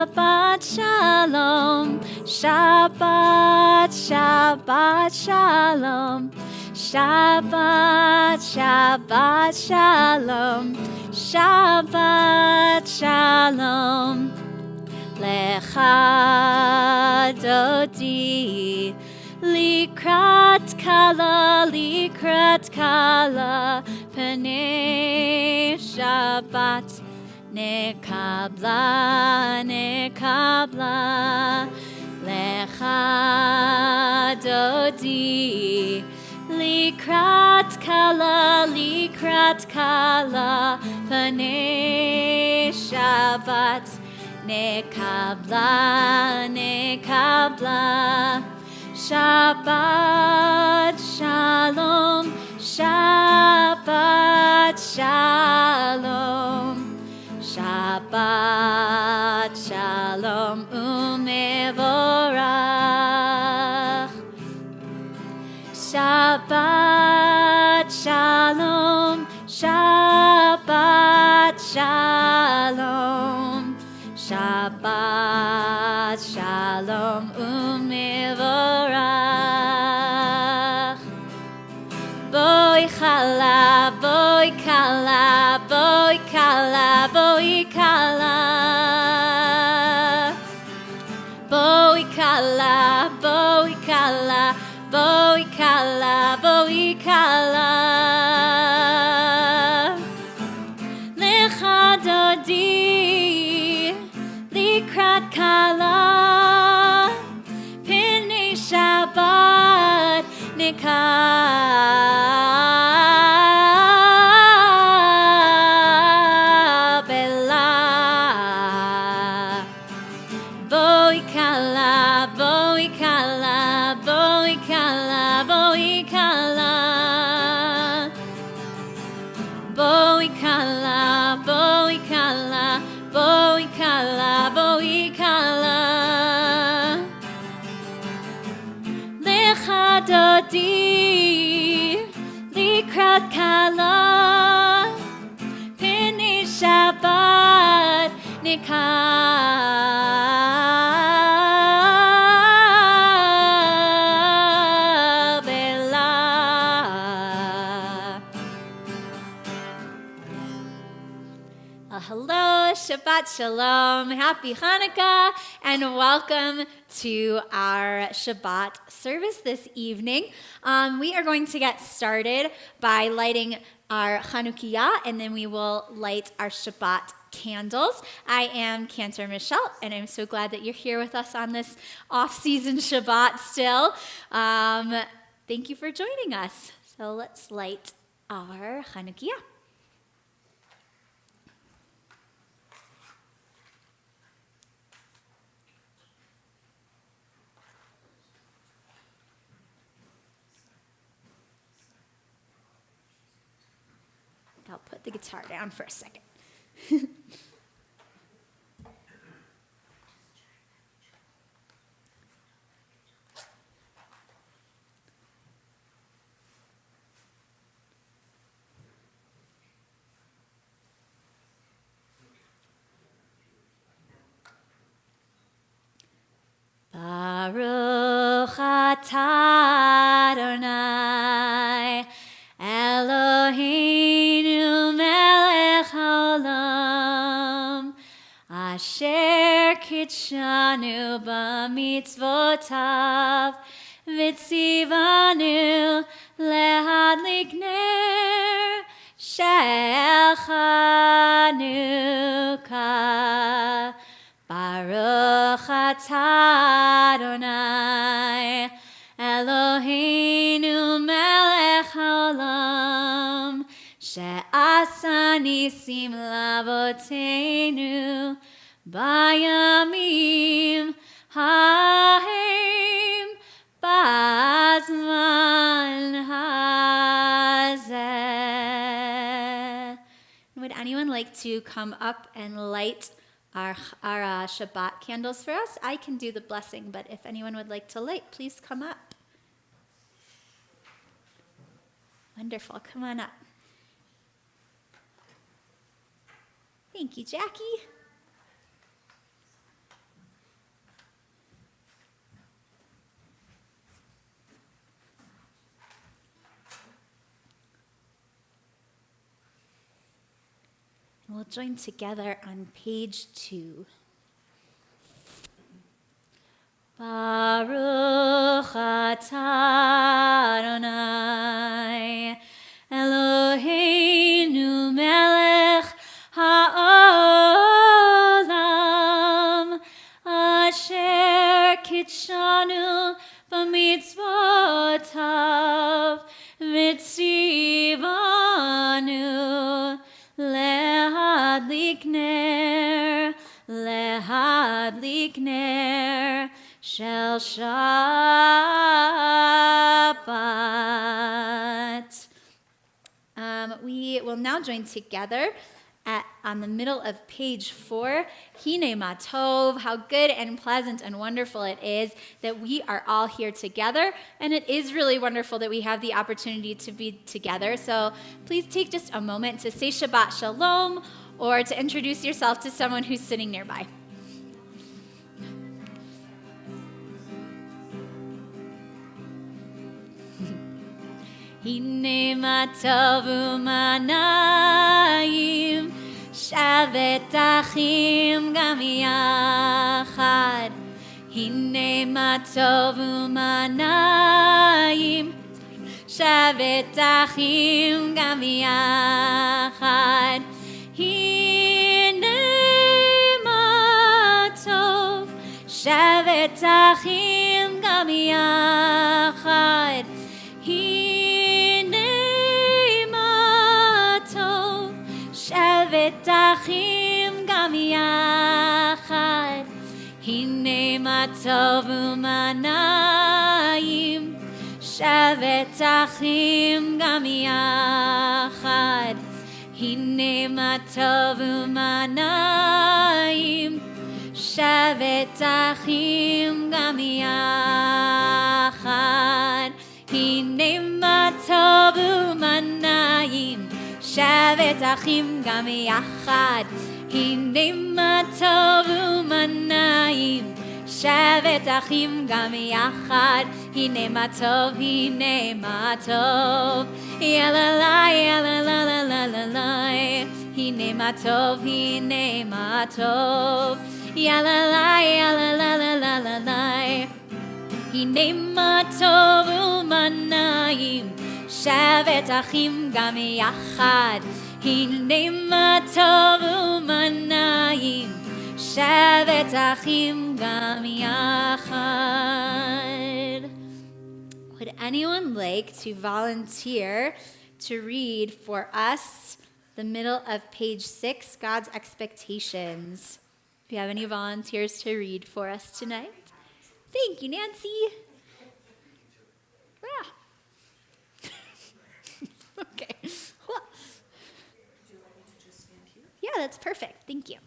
Shabbat shalom, Shabbat, Shabbat shalom, Shabbat, Shabbat shalom, Shabbat shalom, Lecha Dodi, Likrat Kala, Panei Shabbat. Nekabla, Lecha Dodi, Likrat Kala, Panei Shabbat, Nekabla, Shabbat Shalom, Shabbat Shalom. Shabbat Shalom umevorach. Shabbat Shalom, Shabbat Shalom. Shabbat Shalom umevorach. Boy chala, boy kala, boy kala, boy kala. Boy kala, boy kala, boy kala, boy kala. Lecha Dodi, Likrat Kala, Panei Shabbat, Nekabela. Boy kala, boy kala, boy kala, boy kala. Boy kala, boy kala, boy kala, boy kala. Lecha Dodi, Likrat Kala, Panei Shabbat, Nekabela. Hello, Shabbat Shalom, Happy Hanukkah, and welcome to our Shabbat service this evening. We are going to get started by lighting our Chanukiah, and then we will light our Shabbat candles. I am Cantor Michelle, and I'm so glad that you're here with us on this off-season Shabbat still. Thank you for joining us. So let's light our Chanukiah. I'll put the guitar down for a second. Baruch atah Adonai Eloheinu melech haolam asher kitshanu b'mitzvotav v'tzivanu lehadlik ner shel Chanukah. Baruch atah Adonai Eloheinu melech haolam she'asa nisim lavoteinu bayamim hahem bazman hazeh. Would anyone like to come up and light our Shabbat candles for us? I can do the blessing, but if anyone would like to light, please come up. Wonderful. Come on up. Thank you, Jackie. join together on page 2. Baruch atah Adonai Eloheinu melech ha'olam asher kitshanu b'mitzvotav v'tzivanu lehadlik ner shel Shabbat. We will now join together on the middle of page 4. Hine ma tov, how good and pleasant and wonderful it is that we are all here together. And it is really wonderful that we have the opportunity to be together. So please take just a moment to say Shabbat Shalom or to introduce yourself to someone who's sitting nearby. Hine ma tov u'manayim Shavet achim gam yachad. Hine ma tov u'manayim Shavet achim gam yachad. Hine ma tov Shavet achim gam yachad. Shavet achim gam yachad. Hine ma tov u'manayim Shavet achim gam yachad. Hine ma tov u'manayim Shavet achim gam yachad. Hine ma tov u'manayim Shavet achim gam yachad. Hine ma tov u'manayim Shavet achim gam yachad. Hine ma tov Yalalai yalalalalai. Hine ma tov Yalalai yalalalalai. Hine ma tov u'manayim Shavet achim gam yachad. Hine ma tov u'manayim Shavet achim gam yachad. Would anyone like to volunteer to read for us the middle of page 6, God's expectations? Do you have any volunteers to read for us tonight? Thank you, Nancy. Yeah. Okay. Well, would you like me to just stand here? yeah, that's perfect. Thank you.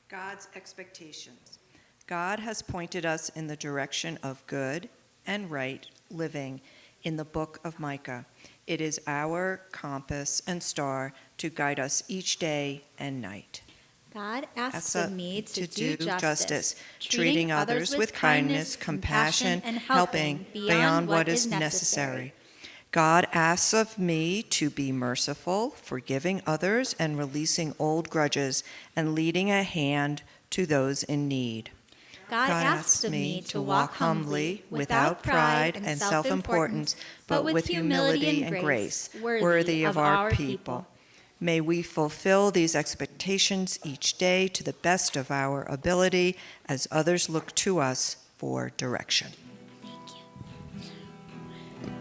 God's expectations. God has pointed us in the direction of good and right living in the book of Micah. It is our compass and star to guide us each day and night. God asks of me to do justice, treating others with kindness, compassion, and helping beyond what is necessary. God asks of me to be merciful, forgiving others, and releasing old grudges, and leading a hand to those in need. God asks of me to walk humbly, without pride and self-importance, but with humility and grace, worthy of our people. May we fulfill these expectations each day to the best of our ability as others look to us for direction. Thank you.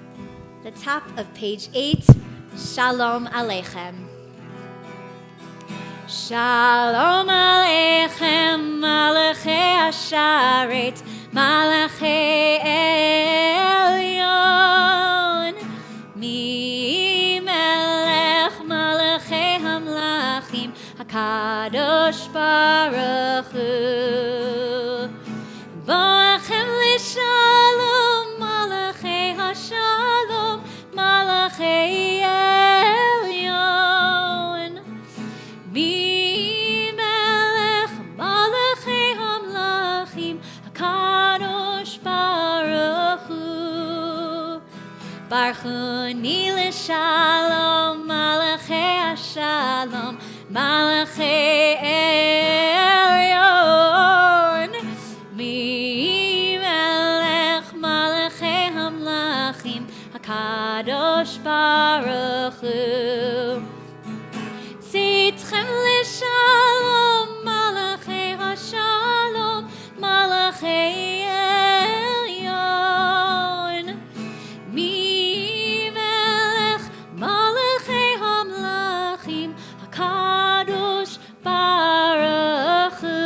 The top of page 8, Shalom Aleichem. Shalom Aleichem, Malachei Asharet, Malachei Elyon. Mi melech Malachei Hamlachim, HaKadosh Baruch Hu. Boachem L'Shalom, Malachei HaShalom, Malachei Elyon. Mi melech Malachei Hamlachim, HaKadosh Baruch Hu. Baruchuni L'Shalom, Malachei HaShalom, Malachi Elyon, Mi Melech Malachi Hamlachim, HaKadosh Baruch Hu. Tzitchem L'Shalom, Malachi HaShalom, Malachi Elyon, Mi Melech Malachi Hamlachim, HaKadosh Baruch Hu.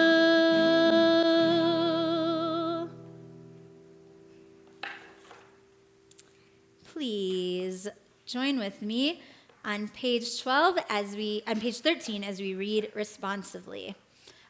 Please join with me on page 13 as we read responsively.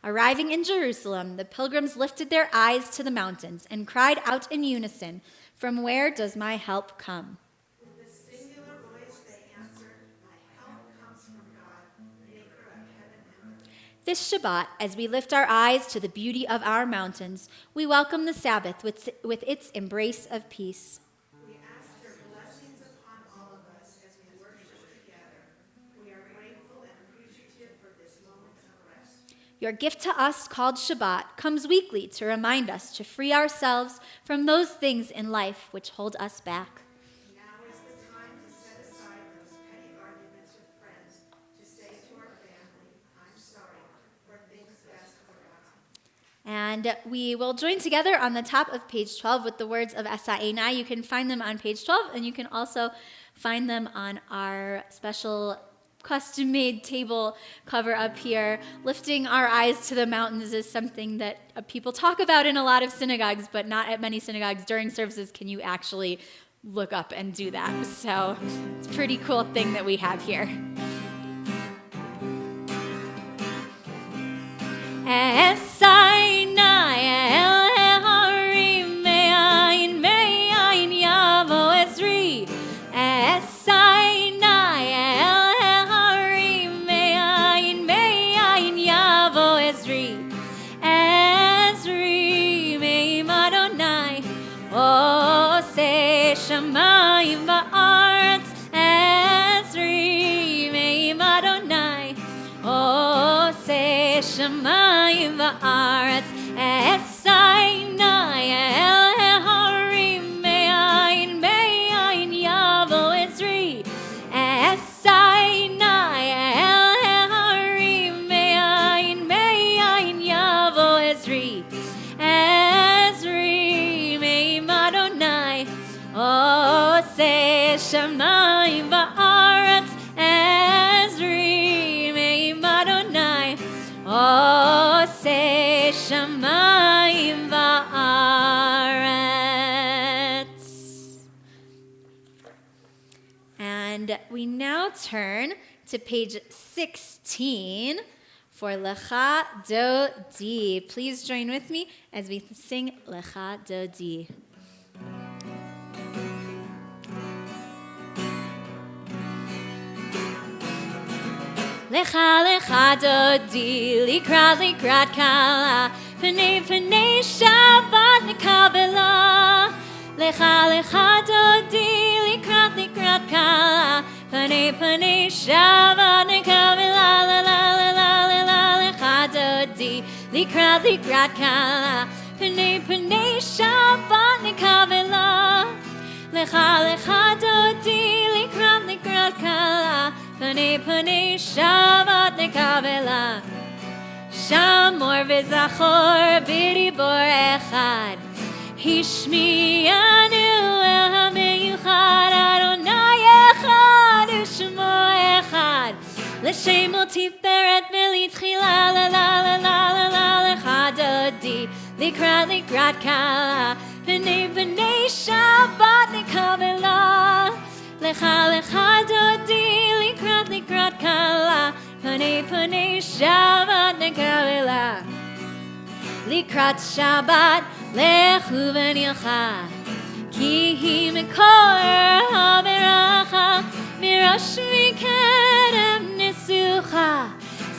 Arriving in Jerusalem, the pilgrims lifted their eyes to the mountains and cried out in unison, "From where does my help come?" With the singular voice they answered, "My help comes from God, maker of heaven and earth." This Shabbat, as we lift our eyes to the beauty of our mountains, we welcome the Sabbath with its embrace of peace. We ask your blessings upon all of us as we worship together. We are grateful and appreciative for this moment of rest. Your gift to us, called Shabbat, comes weekly to remind us to free ourselves from those things in life which hold us back. Now is the time to set aside those petty arguments with friends, to say to our family, "I'm sorry for things best forgotten." And we will join together on the top of page 12 with the words of Esa'ena. You can find them on page 12, and you can also find them on our special custom-made table cover up here. Lifting our eyes to the mountains is something that people talk about in a lot of synagogues, but not at many synagogues. During services can you actually look up and do that. So it's a pretty cool thing that we have here. Esa'ena el harim me'ayin me'ayin yavo ezri. Esa'ena el harim me'ayin me'ayin yavo ezri. Ezri me'im Adonai oseh shamayim va'aretz. Ezri me'im Adonai oseh shamayim va'aretz. Esa'ena el harim me'ayin me'ayin yavo ezri. Esa'ena el harim me'ayin me'ayin yavo ezri. Ezri me'im Adonai oseh shamayim va'aretz. Ezri me'im Adonai oseh shamayim va'aretz. And we now turn to page 16 for Lecha Dodi. Please join with me as we sing Lecha Dodi. Lecha lecha dodi, likrat likrat kala, pnei pnei Shabbat nekabela. Lecha lecha dodi, likrat likrat kala, pnei pnei Shabbat nekabela. La la la la la la lecha dodi, likrat likrat kala, pnei pnei Shabbat nekabela. Lecha lecha dodi, likrat likrat kala, Panei panei Shabbat nekabela. Shamor v'zachor b'dibor echad. Hishmiyanu el hameyuchad. Adonai echad u'shmo echad. L'shem tiferet melitchila. La la la la la la lecha dodi. Likrat likrat kala. Panei panei Shabbat nekabela. Lecha lecha dodi, likrat likrat kala, panei panei Shabbat nekabela. Likrat Shabbat lechu v'nilcha, ki hi mekor ha'beracha, mirash mikedem nesucha.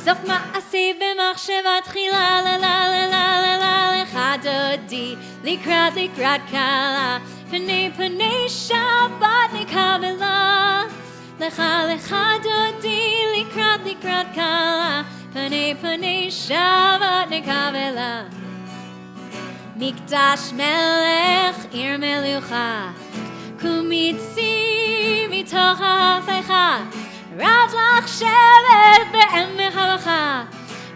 Sof ma'aseh b'machsheva tchila. La la la la la la lecha dodi, likrat likrat kala, Panei panei Shabbat nekabela. לך לך דודי לקראת קלה, פני שבת נקבלה. מקדש מלך עיר מלוכה, קומי צי מתוך ההפיכה, רב לך שבט בעמך בכה,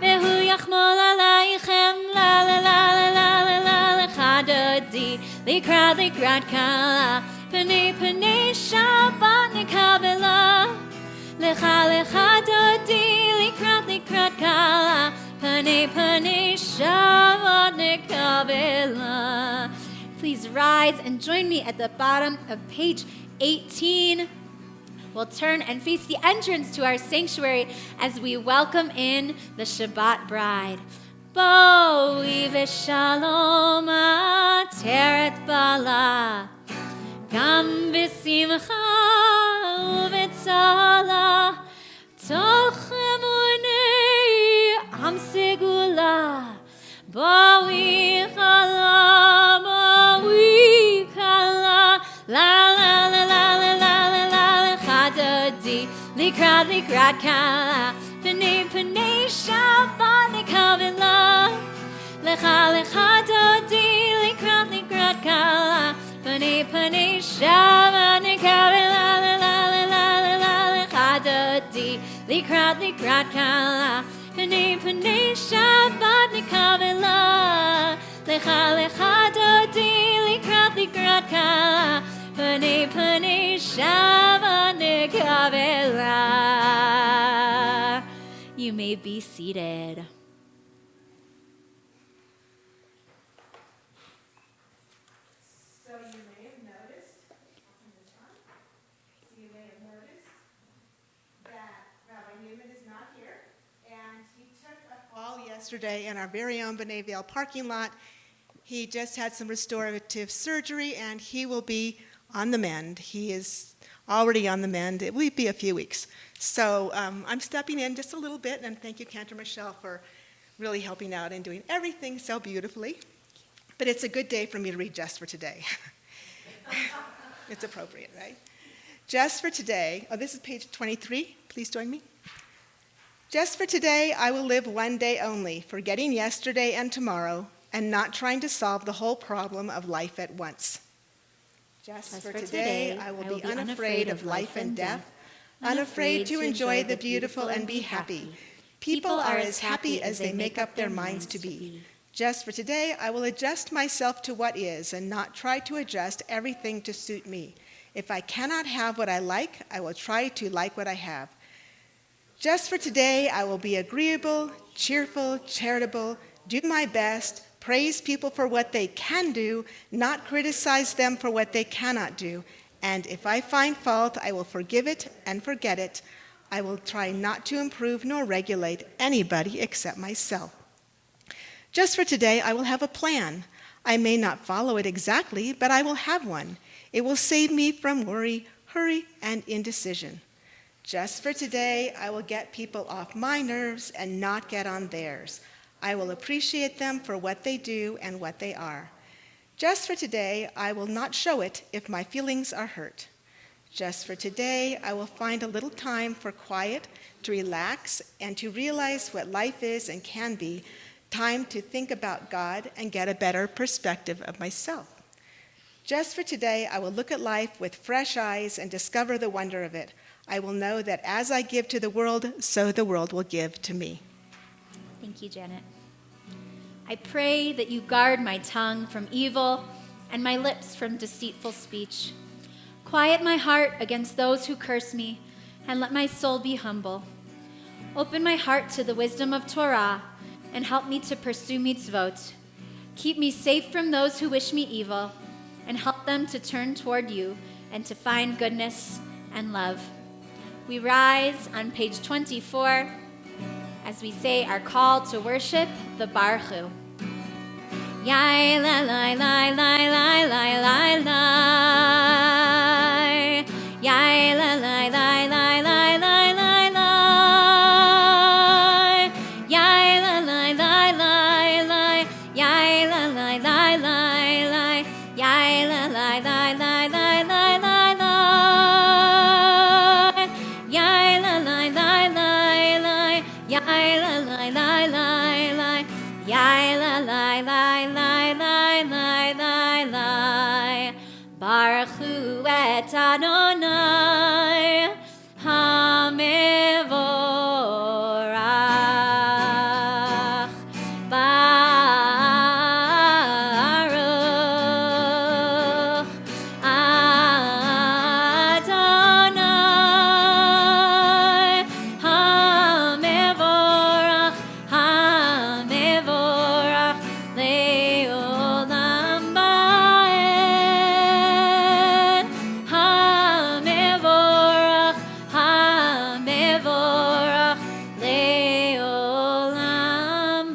והוא יחמול עלייכם לה לה לה לה לה לה לה לך דודי לקראת קלה, פני שבת נקבלה. לך לך דודי לקראת קלה, פני שבת נקבלה. Please rise and join me at the bottom of page 18. We'll turn and face the entrance to our sanctuary as we welcome in the Shabbat bride. Boi v'shalom ateret bala, gam b'simcha u'v'tzala, toch emunei am segula. Boi chala, la la la la la la la la lecha dodi likrat kala, pnei shabbat nekavela. Lecha dodi likrat kala, pnei shabbat nekavela. La la la la la lecha dodi likrat kala, pnei shabbat nekavela. Lecha dodi likrat kala, pnei shabbat nekavela. You may be seated. So you may have noticed that Rabbi Newman is not here, and he took a fall yesterday in our very own B'nai Vail parking lot. He just had some restorative surgery, and he will be on the mend. He is already on the mend. It will be a few weeks. So I'm stepping in just a little bit, and thank you, Cantor Michelle, for really helping out and doing everything so beautifully. But it's a good day for me to read Just for Today. It's appropriate, right? Just for today, this is page 23. Please join me. Just for today, I will live one day only, forgetting yesterday and tomorrow, and not trying to solve the whole problem of life at once. Just for today, I will be unafraid of life and death, unafraid to enjoy the beautiful and be happy. People are as happy as they make up their minds to be. Just for today, I will adjust myself to what is and not try to adjust everything to suit me. If I cannot have what I like, I will try to like what I have. Just for today, I will be agreeable, cheerful, charitable, do my best, praise people for what they can do, not criticize them for what they cannot do. And if I find fault, I will forgive it and forget it. I will try not to improve nor regulate anybody except myself. Just for today, I will have a plan. I may not follow it exactly, but I will have one. It will save me from worry, hurry, and indecision. Just for today, I will get people off my nerves and not get on theirs. I will appreciate them for what they do and what they are. Just for today, I will not show it if my feelings are hurt. Just for today, I will find a little time for quiet, to relax, and to realize what life is and can be, time to think about God and get a better perspective of myself. Just for today, I will look at life with fresh eyes and discover the wonder of it. I will know that as I give to the world, so the world will give to me. Thank you, Janet. I pray that you guard my tongue from evil and my lips from deceitful speech. Quiet my heart against those who curse me, and let my soul be humble. Open my heart to the wisdom of Torah, and help me to pursue mitzvot. Keep me safe from those who wish me evil, and help them to turn toward you and to find goodness and love. We rise on page 24 as we say our call to worship, the Baruch Hu. Yai la la la la la la la la. Yai la la la la la la la la. Yai la la la la la. Yai la la la la la. Yai la la la la la la la la. lai, lai, lai, lai, lai. Baruch hu et Adonai HaMevorach. Baruch Adonai HaMevorach, HaMevorach le'olam ba'ed. HaMevorach, HaMevorach le'olam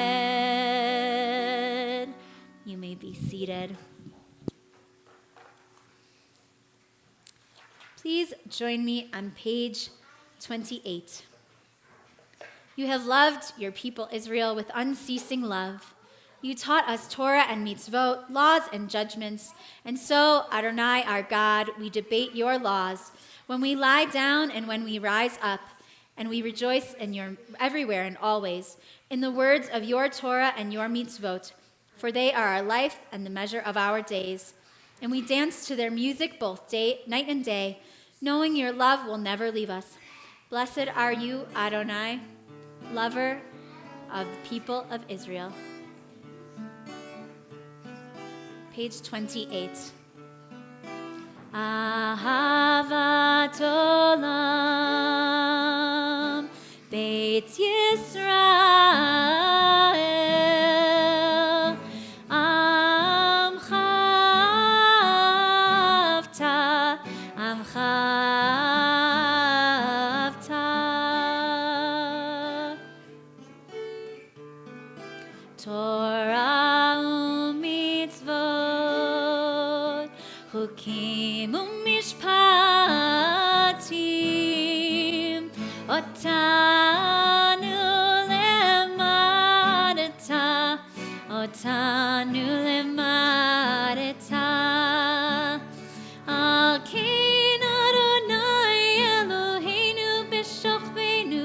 ba'ed. You may be seated. Please join me on page 28. You have loved your people Israel with unceasing love. You taught us Torah and mitzvot, laws and judgments. And so, Adonai, our God, we debate your laws when we lie down and when we rise up, and we rejoice in your everywhere and always, in the words of your Torah and your mitzvot, for they are our life and the measure of our days. And we dance to their music both night and day, knowing your love will never leave us. Blessed are you, Adonai, lover of the people of Israel. Page 28. Ahavat olam, Beit Yisrael, Amcha avta, Amcha avta. Torah u'mitzvot, chukim u'mishpatim, otanu lemadeta, otanu lemadeta. Al kein Adonai Eloheinu b'shochbeinu,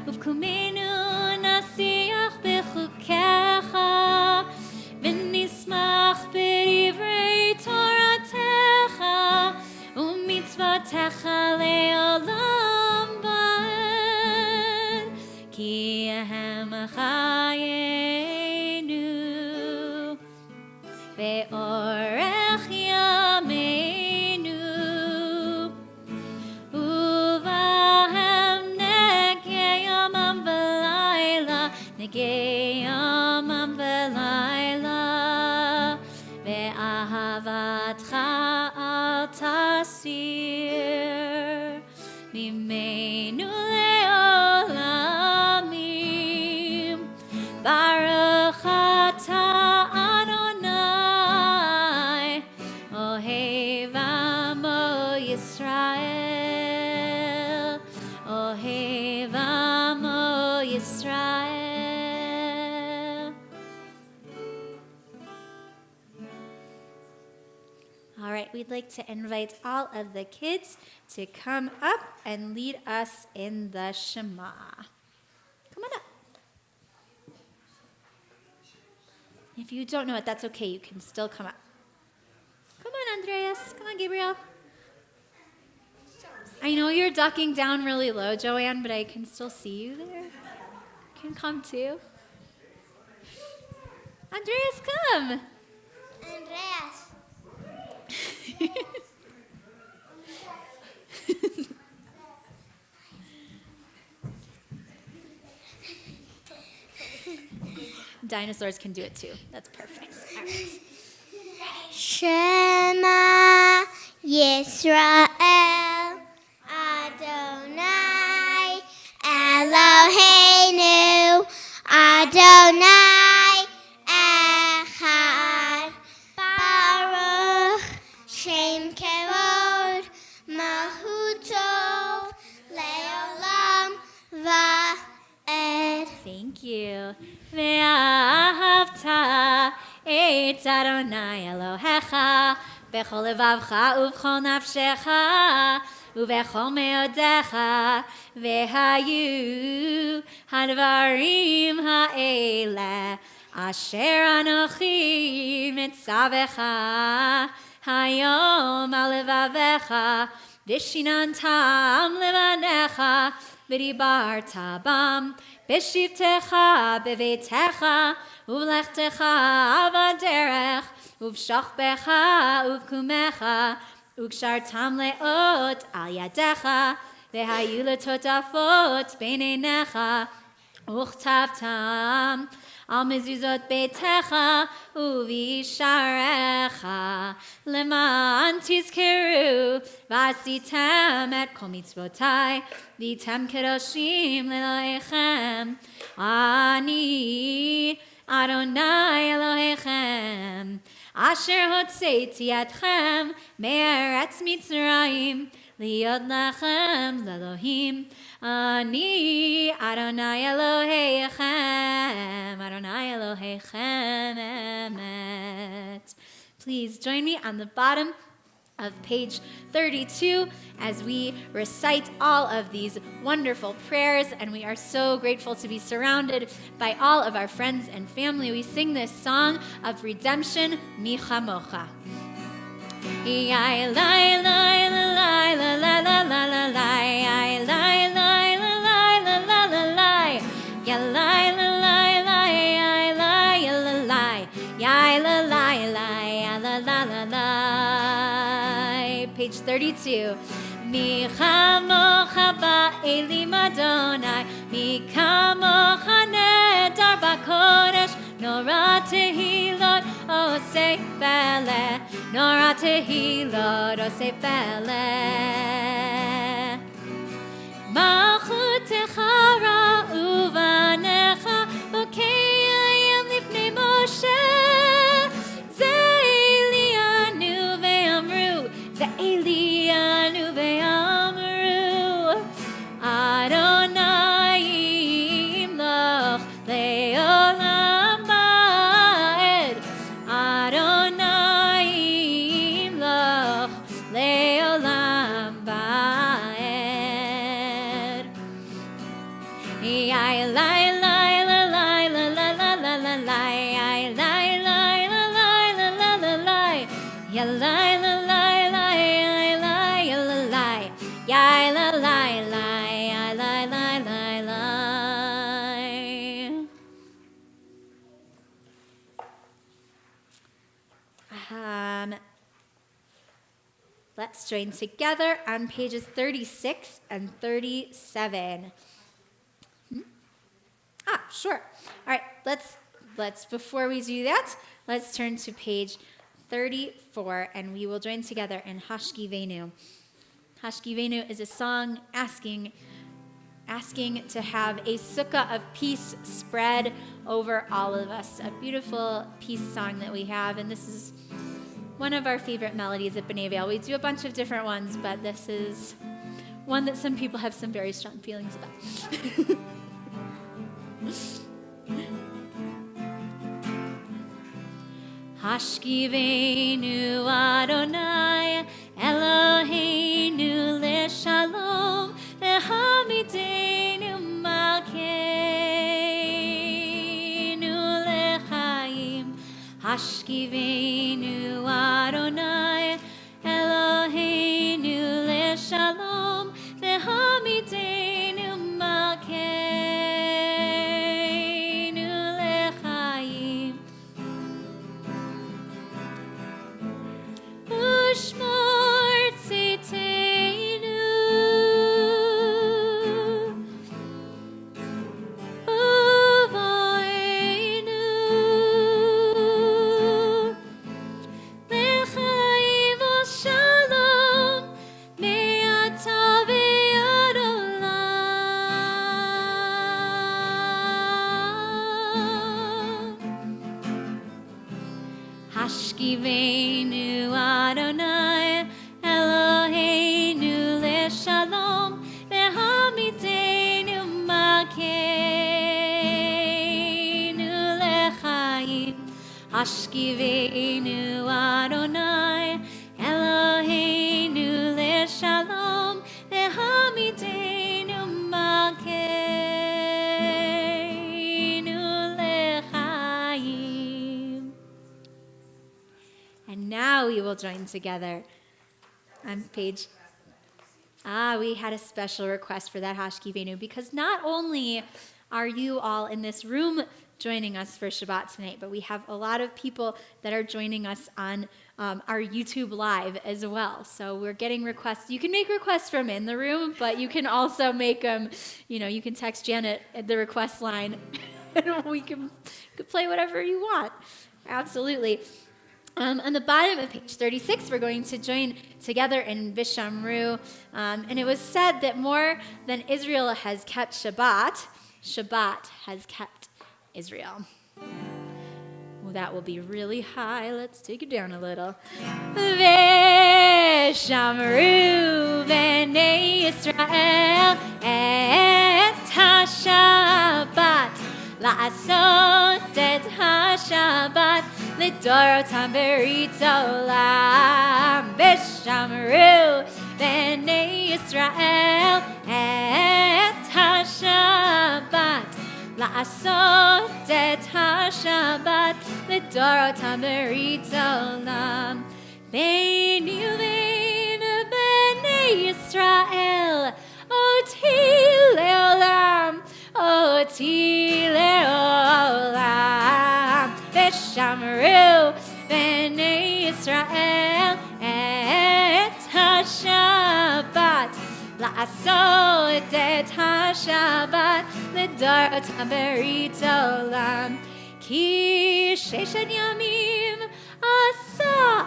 uvkumenu nasiach b'chukecha, v'nismach b'divrei Toratecha, u'mitzvotecha le'olam ba'ed, ki hem chayenu, ve'orech yameinu, uvahem negei yamam v'layla, negei yamam v'layla, ve'ahavatcha al tasir, mimeinu le'olamim, baruch ata Adonai, ohev amo Yisrael, ohev amo Yisrael. All right, we'd like to invite all of the kids to come up and lead us in the Shema. Come on up. If you don't know it, that's okay. You can still come up. Come on, Andreas. Come on, Gabriel. I know you're ducking down really low, Joanne, but I can still see you there. You can come too. Andreas, come. Andreas. Dinosaurs can do it too. That's perfect. All right. Shema Yisrael Adonai Eloheinu Adonai Echad Baruch Shem Kevod Mahutov Leolam Va'ed. Thank you. Ve'ahavta et Adonai Elohecha b'chol levavcha u'b'chol nafshecha u'b'chol meodecha ve'hayu hadvarim ha'eleh Asher anochi mitzavecha hayom al levavecha vishinantam levanecha v'dibarta bam b'shivtecha b'veitecha uvlechtecha avaderech uvshachbecha uvkumecha ukshartam leot al yadecha v'hayu letotafot b'neinecha Uchtavtam al mezuzot beitecha uvisharecha leman tizkeru vasitem et kol mitzvotai vitem kedoshim leloheichem ani Adonai Elohechem asher hotzeiti etchem me'eretz Mitzrayim liot lachem lelohim Ani Adonai Elohechem, Adonai Elohechem emet. Please join me on the bottom of page 32 as we recite all of these wonderful prayers, and we are so grateful to be surrounded by all of our friends and family. We sing this song of redemption, Mi Chamocha. Page 32. Mi chamocha ba'elim Adonai, mi kamocha nedar b'kodesh, nora tehilot oseh pele, nora tehilot oseh pele. Malchutecha ra'u v'anecha, v'keilim lifnei Moshe, ze'elianu ve'amru, ze'elianu ve'amru, Adonai imloch le'olam ba'ed, Adonai imloch le'olam ba'ed. Yai lai lai la lai la la la la la lai, yai lai lai la lai la la la lai, ya lai la lai lai, yai lai ya la lai, yai la lai lai, yai lai lai lai lai. Let's join together on pages 36 and 37. Sure. All right, let's before we do that, let's turn to page 34 and we will join together in Hashkivenu. Hashkivenu is a song asking to have a sukkah of peace spread over all of us. A beautiful peace song that we have, and this is one of our favorite melodies at B'nai Vail. We do a bunch of different ones, but this is one that some people have some very strong feelings about. Hashkivenu Adonai Eloheinu leShalom lehamidenu malkeinu lechaim. Hashkivenu Adonai Eloheinu leShalom lehamidenu malkeinu lechaim. Ushmor tziteinu uvoinu lechaim u'shalom me'ata ve'ad olam. Hashkivenu Adonai Eloheinu leShalom lehamidenu malkeinu lechaim. Hashkivenu Adonai Eloheinu leShalom lehamidenu malkeinu lechaim. And now we will join together on page. We had a special request for that Hashki Venu, because not only are you all in this room joining us for Shabbat tonight, but we have a lot of people that are joining us on our YouTube Live as well. So we're getting requests. You can make requests from in the room, but you can also make them, you can text Janet at the request line, and we can play whatever you want. Absolutely. On the bottom of page 36, we're going to join together in Vishamru. And it was said that more than Israel has kept Shabbat, Shabbat has kept Israel. Well, that will be really high. Let's take it down a little. Vishamru b'nei Yisrael et ha-Shabbat la'asot et ha-Shabbat לדורותם ברית עולם. ושמרו בני ישראל את השבת, לעשות את השבת לדורותם ברית עולם. ביני ובין בני ישראל אותי לעולם, אותי לעולם. ושמרו בני ישראל את השבת, לעשות את השבת לדורותם ברית עולם. כי 6 ימים עשה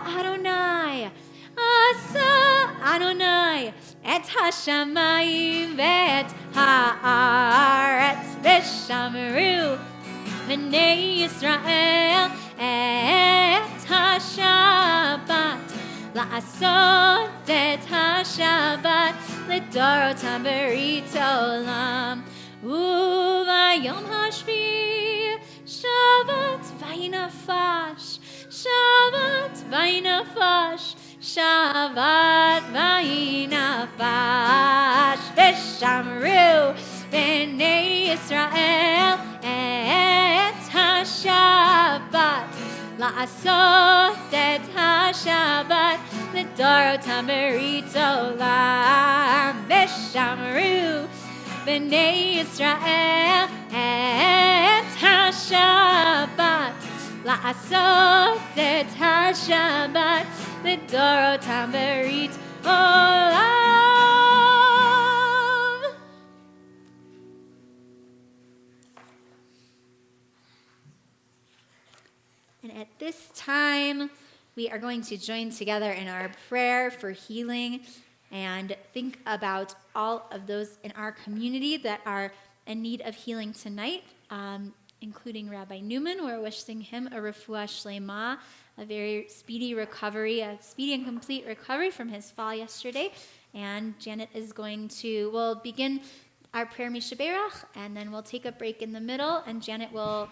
אדוני את השמיים ואת הארץ. ושמרו בני ישראל את השבת, לעשות את השבת לדורותם ברית עולם. וביום השביעי שבת וינפש, שבת וינפש, שבת וינפש. ושמרו בני ישראל את השבת, לעשות את השבת לדורותם ברית עולם. ושמרו בני ישראל את השבת, לעשות את השבת לדורותם ברית עולם. And at this time, we are going to join together in our prayer for healing and think about all of those in our community that are in need of healing tonight, including Rabbi Newman. We're wishing him a refuah shlema, a very speedy recovery, a speedy and complete recovery from his fall yesterday. And Janet we'll begin our prayer Mishaberach, and then we'll take a break in the middle, and Janet will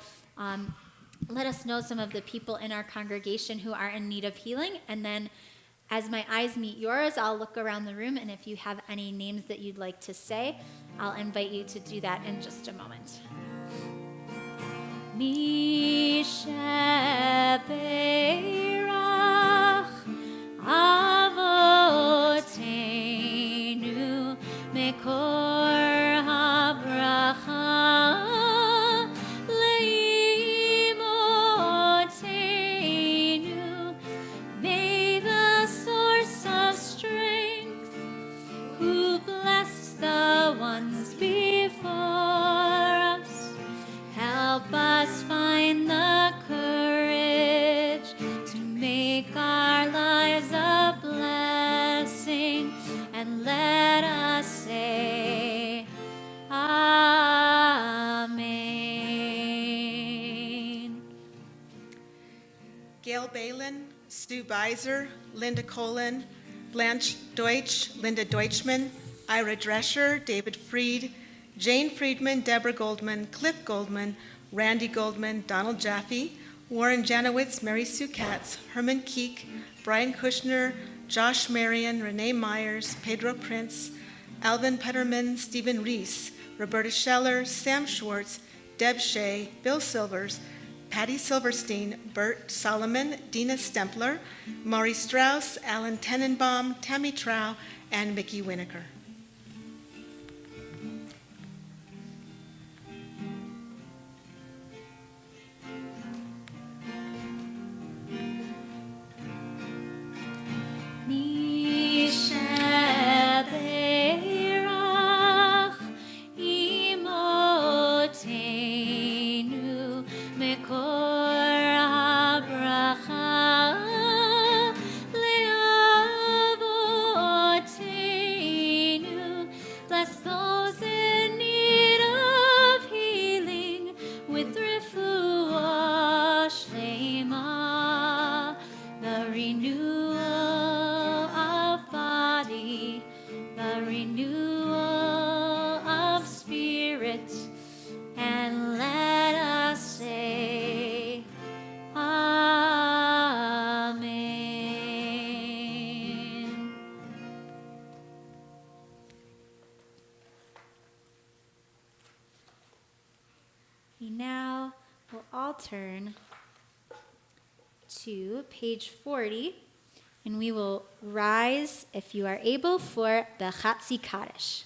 let us know some of the people in our congregation who are in need of healing. And then as my eyes meet yours, I'll look around the room, and if you have any names that you'd like to say, I'll invite you to do that in just a moment. Mishaberach avotenu mekor habracha leimotenu. May the source of strength, who blessed the ones before us, help us find the courage to make our lives a blessing, and let us say Amen. Gail Balin, Stu Beiser, Linda Colin, Blanche Deutsch, Linda Deutschman, Ira Drescher, David Fried, Jane Friedman, Deborah Goldman, Cliff Goldman, Randy Goldman, Donald Jaffe, Warren Janowitz, Mary Sue Katz, Herman Keek, Brian Kushner, Josh Marion, Renee Myers, Pedro Prince, Alvin Petterman, Stephen Reese, Roberta Scheller, Sam Schwartz, Deb Shea, Bill Silvers, Patty Silverstein, Bert Solomon, Dina Stempler, Maury Strauss, Alan Tenenbaum, Tammy Trow, and Mickey Winokur. Now we'll all turn to page 40, and we will rise, if you are able, for Bechatzi Kaddish.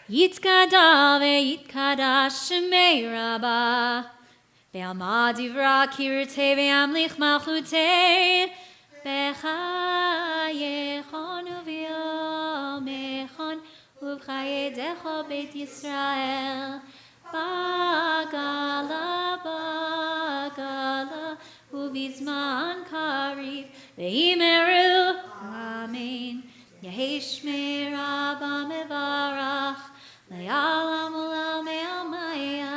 Yitkada ve'yitkadash shemei Rabbah, ve'alma divra kirtei ve'amlich malchutei, b'chayechon u'v'yomechon u'v'chayedecho beit Yisrael. Bagala, bagala, ubizman kariv, veimeru, amen. Yeheshme Rabba mevarach, le'alam u'lam me'amaya,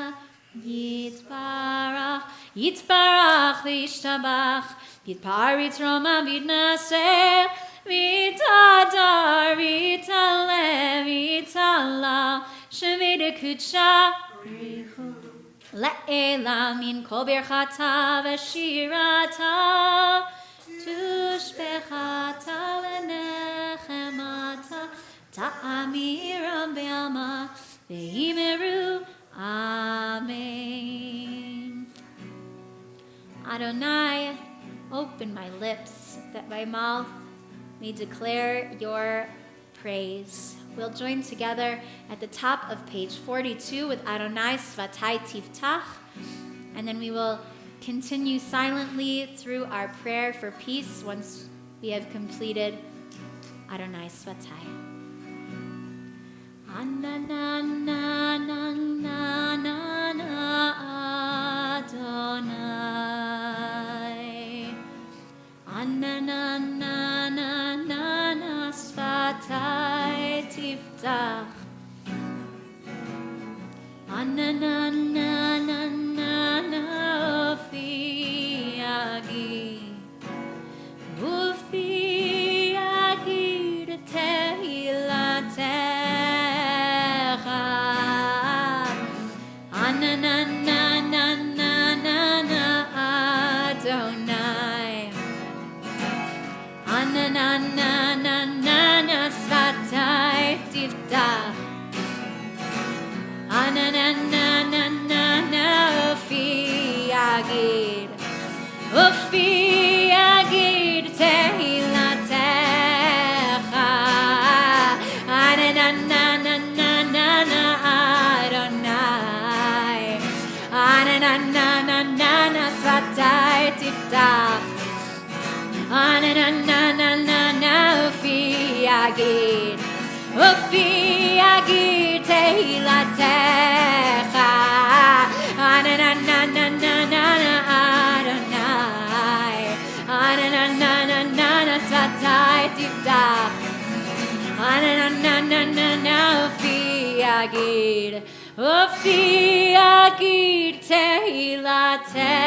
yitbarach, yitbarach v'yishtabach, yitparit roma v'yitnaseh, v'yitadar, v'yitale, v'yitala, shemede kutsha, Le'elam min kol birchata v'shirata, tushbechata v'nechemata, ta'amiram be'alma ve'imeru, amen. Adonai, open my lips, that my mouth may declare your praise. We'll join together at the top of page 42 with Adonai Svatai Tiftach, and then we will continue silently through our prayer for peace once we have completed Adonai Svatai. Adonai Svatai Tiftach, Ufi agid tehilatecha, Adonai, Svatai Tiftach, Ufi agid tehilatecha, Adonai, Svatai Tiftach, Ufi agid tehilatecha, Adonai, Svatai Tiftach, Ufi agid tehilatecha.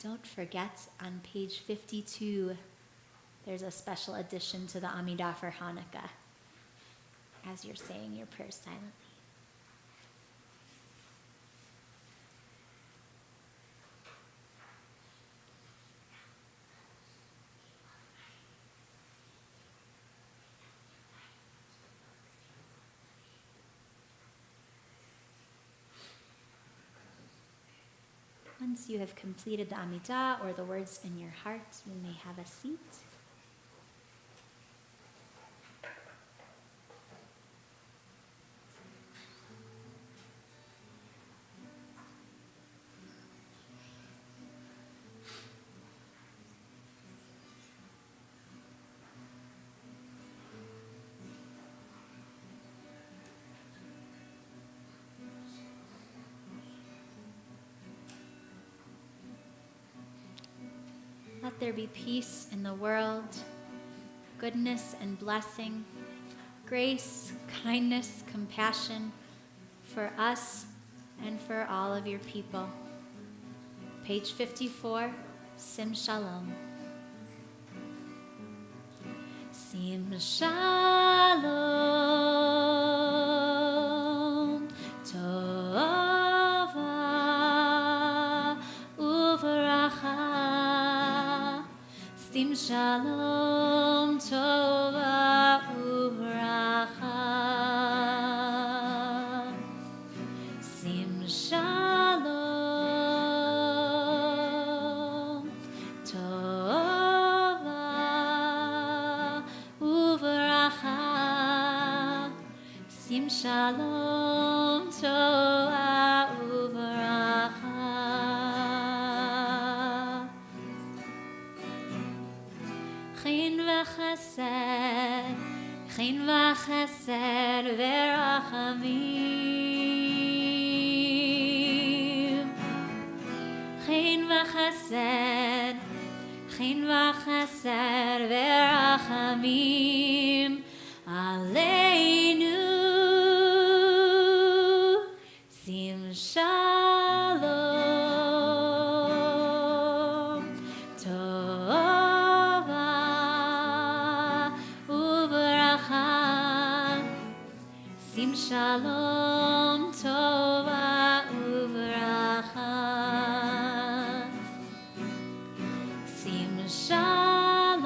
And don't forget, on page 52, there's a special addition to the Amidah for Hanukkah as you're saying your prayers silently. Once you have completed the Amidah or the words in your heart, you may have a seat. Let there be peace in the world, goodness and blessing, grace, kindness, compassion for us and for all of your people. Page 54, Sim Shalom. Sim Shalom, Tova Uveracha. Sim Shalom, Tova Uveracha. Sim Shalom, Tova Uveracha. Sim Shalom, Tova Uveracha. Chen v'chesed, chen v'chesed v'rachamim. Chen v'chesed, chen v'chesed v'rachamim aleinu. Sim shalom, tova uveracha. Sim shalom, tova uveracha. Sim shalom,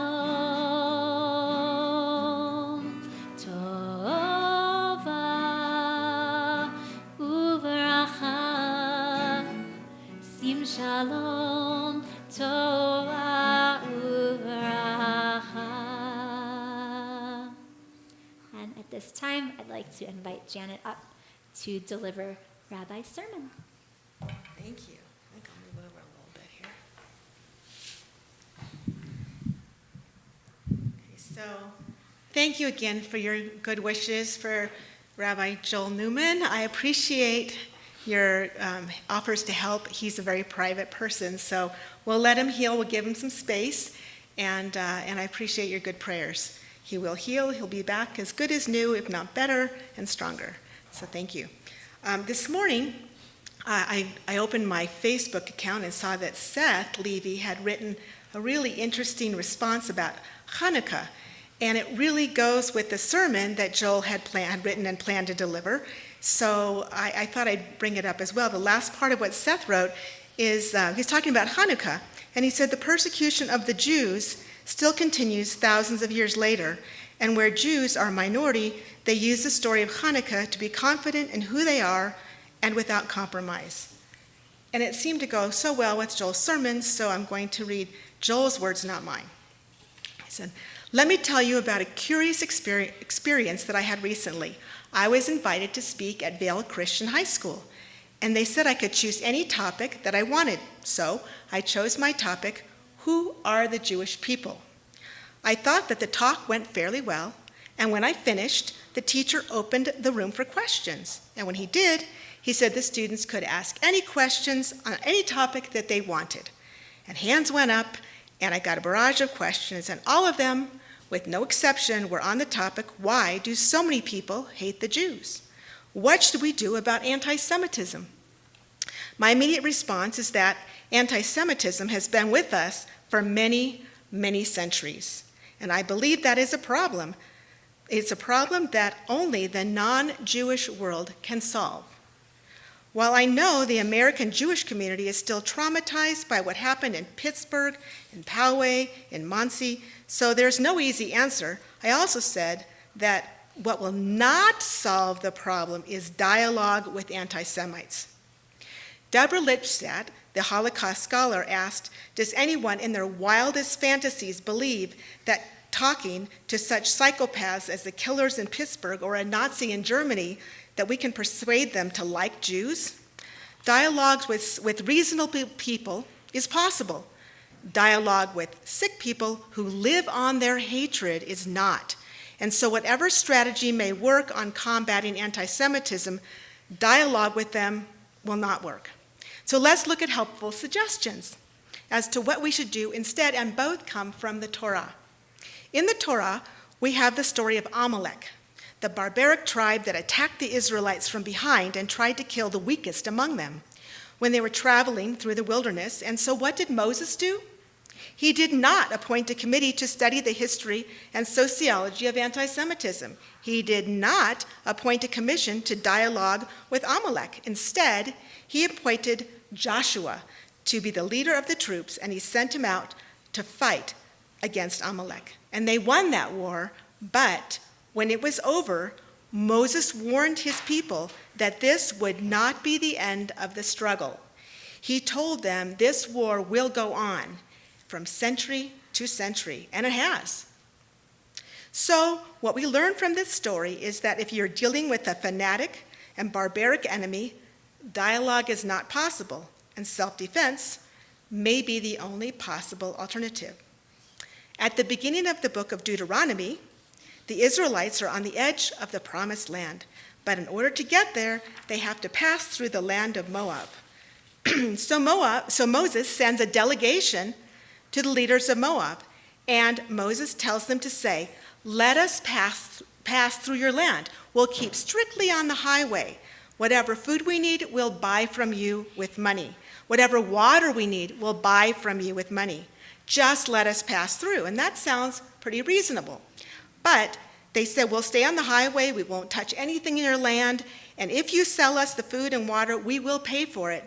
tova uveracha. Sim shalom, tova uveracha. And at this time, I'd like to invite Janet up to deliver Rabbi's sermon. Thank you. I think I'll move over a little bit here. Okay, so thank you again for your good wishes for Rabbi Joel Newman. I appreciate your offers to help. He's a very private person, so we'll let him heal. We'll give him some space, and I appreciate your good prayers. He will heal. He'll be back as good as new, if not better, and stronger. So thank you. This morning, I opened my Facebook account and saw that Seth Levy had written a really interesting response about Hanukkah, and it really goes with the sermon that Joel had written and planned to deliver. So I thought I'd bring it up as well. The last part of what Seth wrote is he's talking about Hanukkah, and he said the persecution of the Jews still continues thousands of years later, and where Jews are a minority, they use the story of Hanukkah to be confident in who they are and without compromise. And it seemed to go so well with Joel's sermons, so I'm going to read Joel's words, not mine. He said, "Let me tell you about a curious experience that I had recently. I was invited to speak at Vail Christian High School, and they said I could choose any topic that I wanted. So I chose my topic, Who are the Jewish people? I thought that the talk went fairly well, and when I finished, the teacher opened the room for questions. And when he did, he said the students could ask any questions on any topic that they wanted. And hands went up, and I got a barrage of questions, and all of them, with no exception, were on the topic, why do so many people hate the Jews? What should we do about anti-Semitism? My immediate response is that anti-Semitism has been with us for many, many centuries. And I believe that is a problem. It's a problem that only the non-Jewish world can solve. While I know the American Jewish community is still traumatized by what happened in Pittsburgh, in Poway, in Muncie, so there's no easy answer, I also said that what will not solve the problem is dialogue with anti-Semites. Deborah Lipstadt, the Holocaust scholar, asked, does anyone in their wildest fantasies believe that talking to such psychopaths as the killers in Pittsburgh or a Nazi in Germany, that we can persuade them to like Jews? Dialogue with reasonable people is possible. Dialogue with sick people who live on their hatred is not. And so whatever strategy may work on combating anti-Semitism, dialogue with them will not work. So let's look at helpful suggestions as to what we should do instead, and both come from the Torah. In the Torah, we have the story of Amalek, the barbaric tribe that attacked the Israelites from behind and tried to kill the weakest among them when they were traveling through the wilderness. And so what did Moses do? He did not appoint a committee to study the history and sociology of anti-Semitism. He did not appoint a commission to dialogue with Amalek. Instead, he appointed Joshua to be the leader of the troops, and he sent him out to fight against Amalek. And they won that war, but when it was over, Moses warned his people that this would not be the end of the struggle. He told them this war will go on from century to century, and it has. So what we learn from this story is that if you're dealing with a fanatic and barbaric enemy, dialogue is not possible, and self-defense may be the only possible alternative. At the beginning of the book of Deuteronomy, the Israelites are on the edge of the promised land, but in order to get there, they have to pass through the land of Moab. So Moses sends a delegation to the leaders of Moab, and Moses tells them to say, let us pass through your land. We'll keep strictly on the highway. Whatever food we need, we'll buy from you with money. Whatever water we need, we'll buy from you with money. Just let us pass through. And that sounds pretty reasonable. But they said, we'll stay on the highway, we won't touch anything in your land, and if you sell us the food and water, we will pay for it.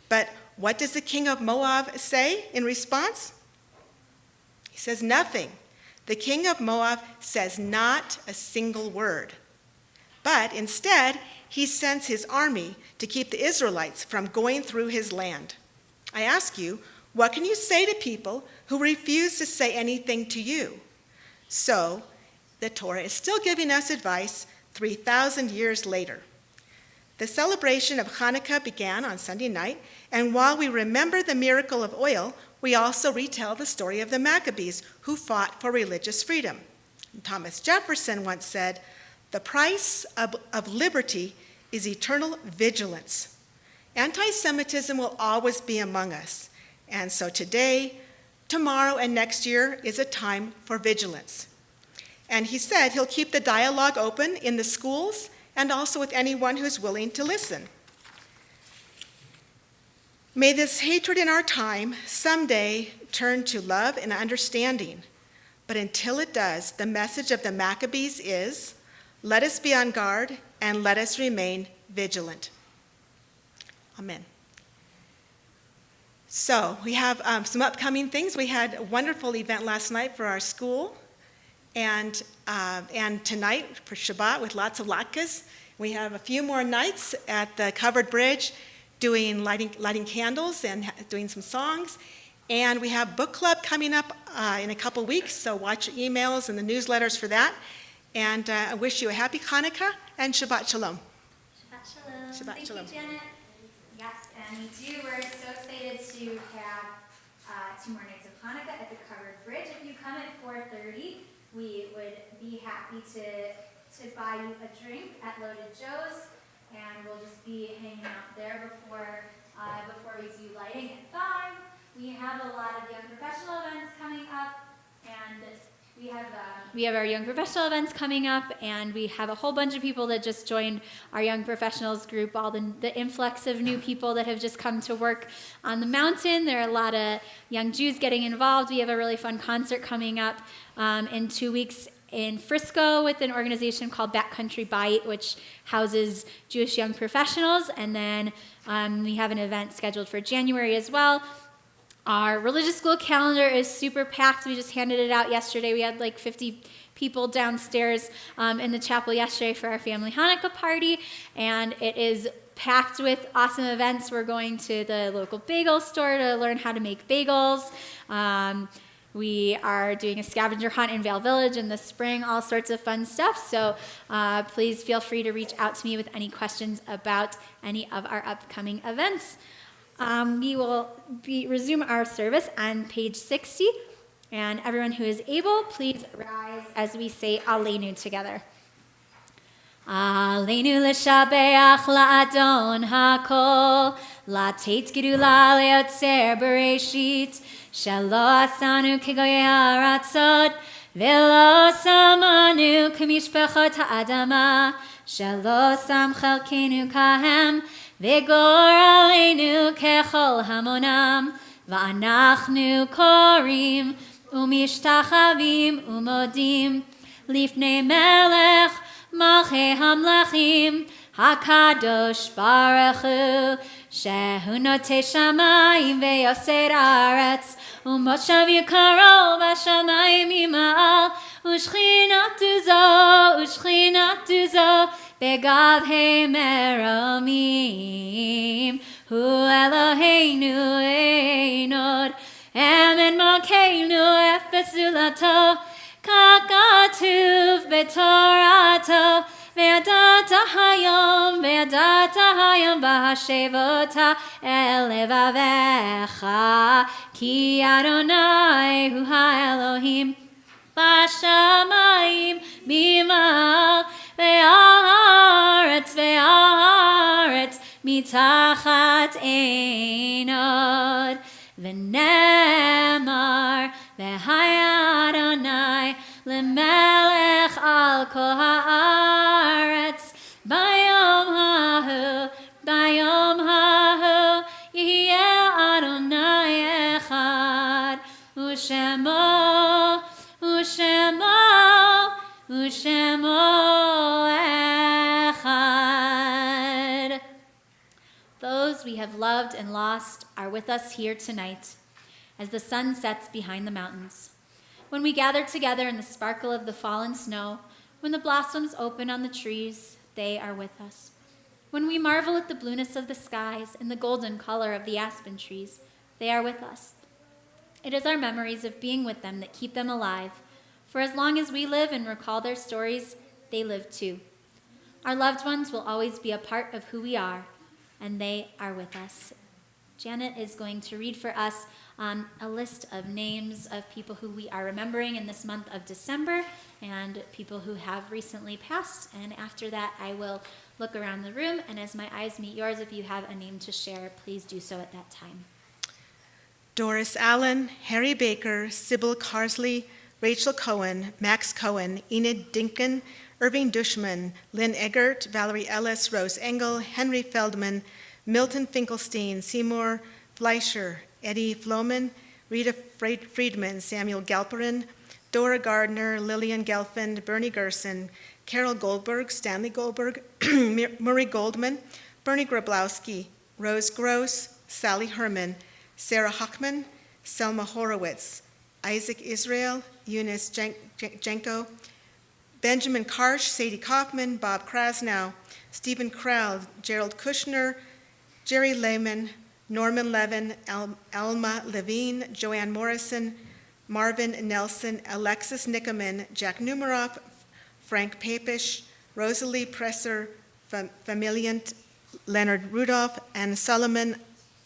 But what does the king of Moab say in response? He says nothing. The king of Moab says not a single word. But instead, he sends his army to keep the Israelites from going through his land. I ask you, what can you say to people who refuse to say anything to you? So, the Torah is still giving us advice 3,000 years later. The celebration of Hanukkah began on Sunday night, and while we remember the miracle of oil, we also retell the story of the Maccabees who fought for religious freedom. Thomas Jefferson once said, the price of liberty is eternal vigilance. Anti-Semitism will always be among us, and so today, tomorrow, and next year is a time for vigilance. And he said he'll keep the dialogue open in the schools and also with anyone who's willing to listen. May this hatred in our time someday turn to love and understanding. But until it does, the message of the Maccabees is, let us be on guard and let us remain vigilant. Amen. So we have some upcoming things. We had a wonderful event last night for our school, and tonight for Shabbat with lots of latkes. We have a few more nights at the covered bridge doing lighting candles and doing some songs. And we have book club coming up in a couple weeks, so watch your emails and the newsletters for that. And I wish you a happy Hanukkah and Shabbat Shalom. Shabbat Shalom. Shabbat Thank Shalom. you, Janet. Yes, and we're so excited to have 2 more nights of Hanukkah at the covered bridge. If you come at 4:30, we would be happy to buy you a drink at Loaded Joe's, and we'll just be hanging out there before we do lighting at 5. We have a lot of young professional events coming up, and We have our young professional events coming up, and we have a whole bunch of people that just joined our young professionals group, all the influx of new people that have just come to work on the mountain. There are a lot of young Jews getting involved. We have a really fun concert coming up in 2 weeks in Frisco with an organization called Backcountry Bite, which houses Jewish young professionals. And then we have an event scheduled for January as well. Our religious school calendar is super packed. We just handed it out yesterday. We had like 50 people downstairs in the chapel yesterday for our family Hanukkah party, and it is packed with awesome events. We're going to the local bagel store to learn how to make bagels. We are doing a scavenger hunt in Vail Village in the spring, all sorts of fun stuff. So please feel free to reach out to me with any questions about any of our upcoming events. We will resume our service on page 60, and everyone who is able, please rise as we say Aleinu together. Aleinu l'shabeach la'adon hakol, la'tet gedula le'otzer bereshit, shelo asanu kegoyei haratzot, velo samanu k'mishpachot ha'adama, shelo sam chelkenu kahem, V'gor aleinu kechol hamonam, v'anachnu korim, umishtachavim umodim, lifnei melech malchei hamlachim, hakadosh baruch hu, shehu notei shamayim ve'yoser haaretz, umoshav yikaro v'shamayim yimal, ushchinatu zo, Begav he meromim, hu Eloheinu einod, emen malkeinu efesulato, kakatuv betorato, ve'adata hayom b'hashevota elevavecha, ki Adonai hu ha'Elohim, b'shamayim bimal, ve'aretz mitachat einod, v'nemar ve'haya Adonai lemelech al kol haaretz, bayom hahu yihye Adonai echad, u'shemo echad. Those we have loved and lost are with us here tonight as the sun sets behind the mountains. When we gather together in the sparkle of the fallen snow, when the blossoms open on the trees, they are with us. When we marvel at the blueness of the skies and the golden color of the aspen trees, they are with us. It is our memories of being with them that keep them alive. For as long as we live and recall their stories, they live too. Our loved ones will always be a part of who we are, and they are with us. Janet is going to read for us a list of names of people who we are remembering in this month of December and people who have recently passed. And after that, I will look around the room, and as my eyes meet yours, if you have a name to share, please do so at that time. Doris Allen, Harry Baker, Sybil Carsley, Rachel Cohen, Max Cohen, Enid Dinkin, Irving Dushman, Lynn Eggert, Valerie Ellis, Rose Engel, Henry Feldman, Milton Finkelstein, Seymour Fleischer, Eddie Floman, Rita Friedman, Samuel Galperin, Dora Gardner, Lillian Gelfand, Bernie Gerson, Carol Goldberg, Stanley Goldberg, Murray Goldman, Bernie Grablowski, Rose Gross, Sally Herman, Sarah Hockman, Selma Horowitz, Isaac Israel, Eunice Jenko, Benjamin Karsh, Sadie Kaufman, Bob Krasnow, Stephen Krell, Gerald Kushner, Jerry Lehman, Norman Levin, Alma Levine, Joanne Morrison, Marvin Nelson, Alexis Nickerman, Jack Numeroff, Frank Papish, Rosalie Presser, Familiant, Leonard Rudolph, Anne Solomon,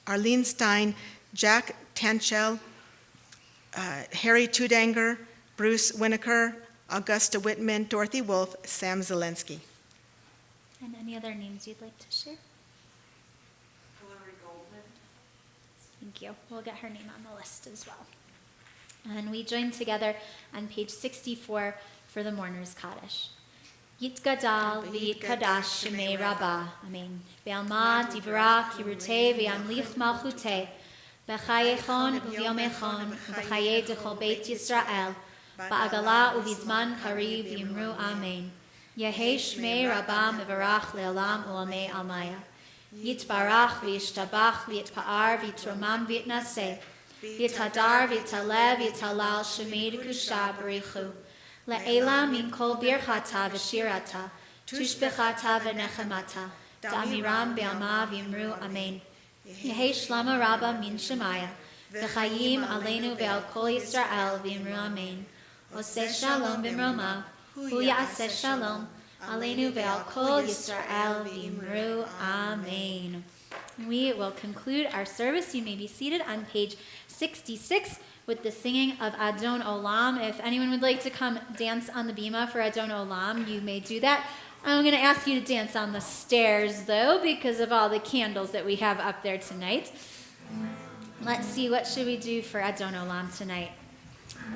Arlene Stein, Jack Tanchel, Harry Tudanger, Bruce Winokur, Augusta Whitman, Dorothy Wolf, Sam Zelensky. And any other names you'd like to share? Hillary Goldman. Thank you. We'll get her name on the list as well. And we join together on page 64 for the Mourner's Kaddish. Yitgadal v'yitkadash shemei Rabbah. Amen. Ve'alma divra kirutei ve'amlich malchutei. B'chayechon u'v'yomechon u'b'chayei dechol beit Yisrael. Ba'agala u'vizman kariv v'yimru Amen. Yehei shmei Rabbah mevarach le'olam u'amei almaya. Yitbarach v'yishtabach v'yitpa'ar v'yitromam v'yitnaseh. V'yitadar v'yitaleh v'yitalal shemei d'kusha b'richu. Le'ela min kol birchata v'shirata, tushbechata v'nechemata, da'amiram be'ama v'yimru amen. Yehei shlama rabba min shemaya, v'chayim aleinu ve'al kol Yisrael v'yimru amen. Oseh shalom b'mromav, hu ya'aseh shalom, aleinu ve'al kol Yisrael v'yimru amen. We will conclude our service. You may be seated on page 66 with the singing of Adon Olam. If anyone would like to come dance on the bima for Adon Olam, you may do that. I'm going to ask you to dance on the stairs, though, because of all the candles that we have up there tonight. Let's see, what should we do for Adon Olam tonight?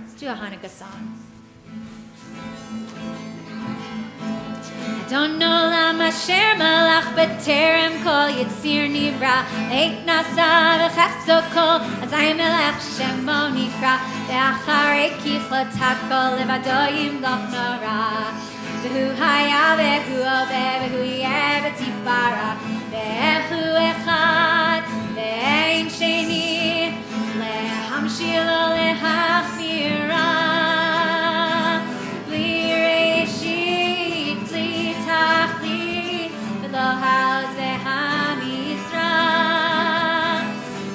Let's do a Hanukkah song. Adon Olam asher malach b'terem kol yitzir nivra eit nasa v'chefzo kol azay melech shemo nikra ve'acharei kichot hakol levado yimloch nora v'hu haya v'hu ove v'hu yeh v'tipara v'hu echad v'ein sheni lehamshilo lehachmira Lo haz ve'ham Yisrael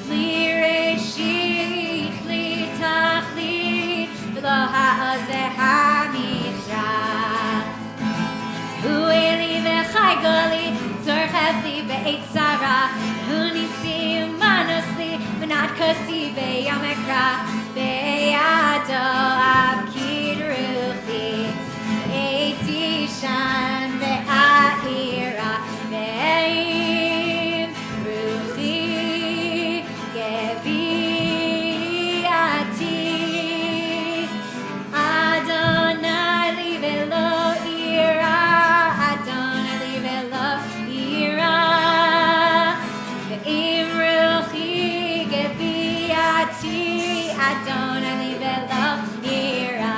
Li reshit li tachlit Lo haz ve'ham Yisrael Hu eli v'chai goli Tzorchev li be'eit zara Hu nisi umanos li V'nad kosi ve'yam ekra Ve'yado avkid ruchi Ve'eti shan ve'ahira Ve'im ruchi gevi'ati Adonai li ve'lo ira Adonai li ve'lo ira Ve'im ruchi gevi'ati Adonai li ve'lo ira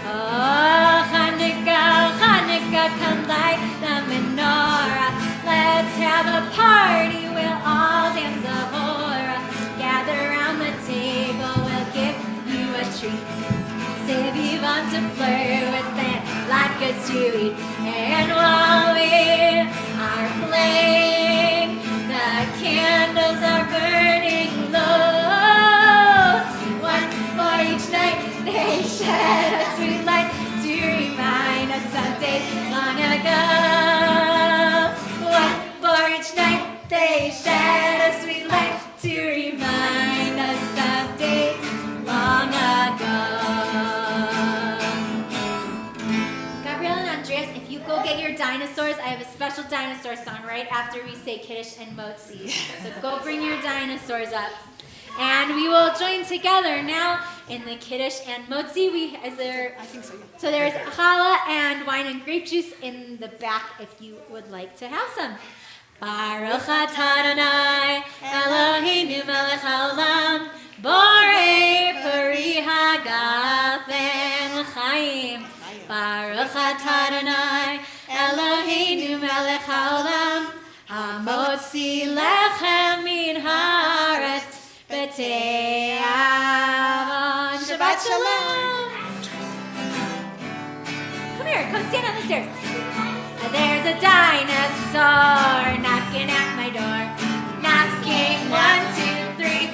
Oh Chanukah, come light the menorah. Let's have a party, we'll all dance the hora. Gather round the table, we'll give you a treat. Say if you want to flirt with it, like us to eat. And while we are playing, the candles are burning low. One for each night, they shed a sweet light to remind us of days long ago. One for each night, they shed a sweet light to remind us of days long ago. Gabrielle and Andreas, if you go get your dinosaurs, I have a special dinosaur song right after we say Kiddush and Motzi. So go bring your dinosaurs up. And we will join together now in the Kiddush and Motzi. I think so, yeah. So there's challah and wine and grape juice in the back if you would like to have some. Baruch atah Adonai Eloheinu melech haolam borei peri hagafen l'chaim. Baruch atah Adonai Eloheinu melech haolam hamotzi lechem min haaretz B'te'avon. Shabbat shalom. Come here, come stand on the stairs. There's a dinosaur knocking at my door. Knocking 1, 2, 3.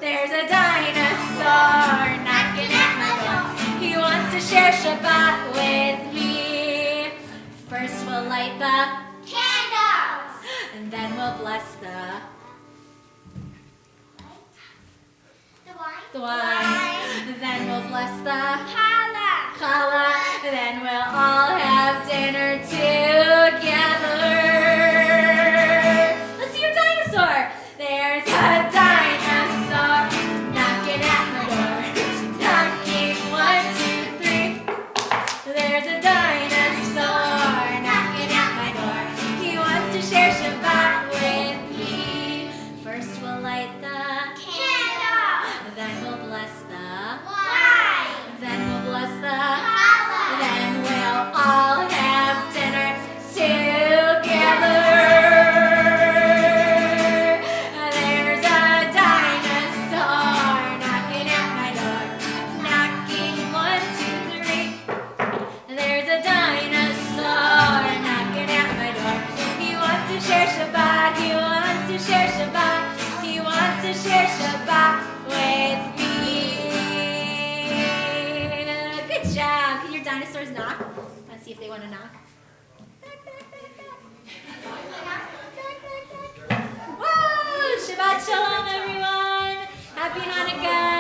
There's a dinosaur knocking at my door. He wants to share Shabbat with me. First we'll light the candles. And then we'll bless the wine. Then we'll bless the challah. Then we'll all have dinner together. Let's see your dinosaur. There's a dinosaur knocking at my door. see if they want to knock. Whoa! Shabbat Shalom, everyone! Happy Hanukkah!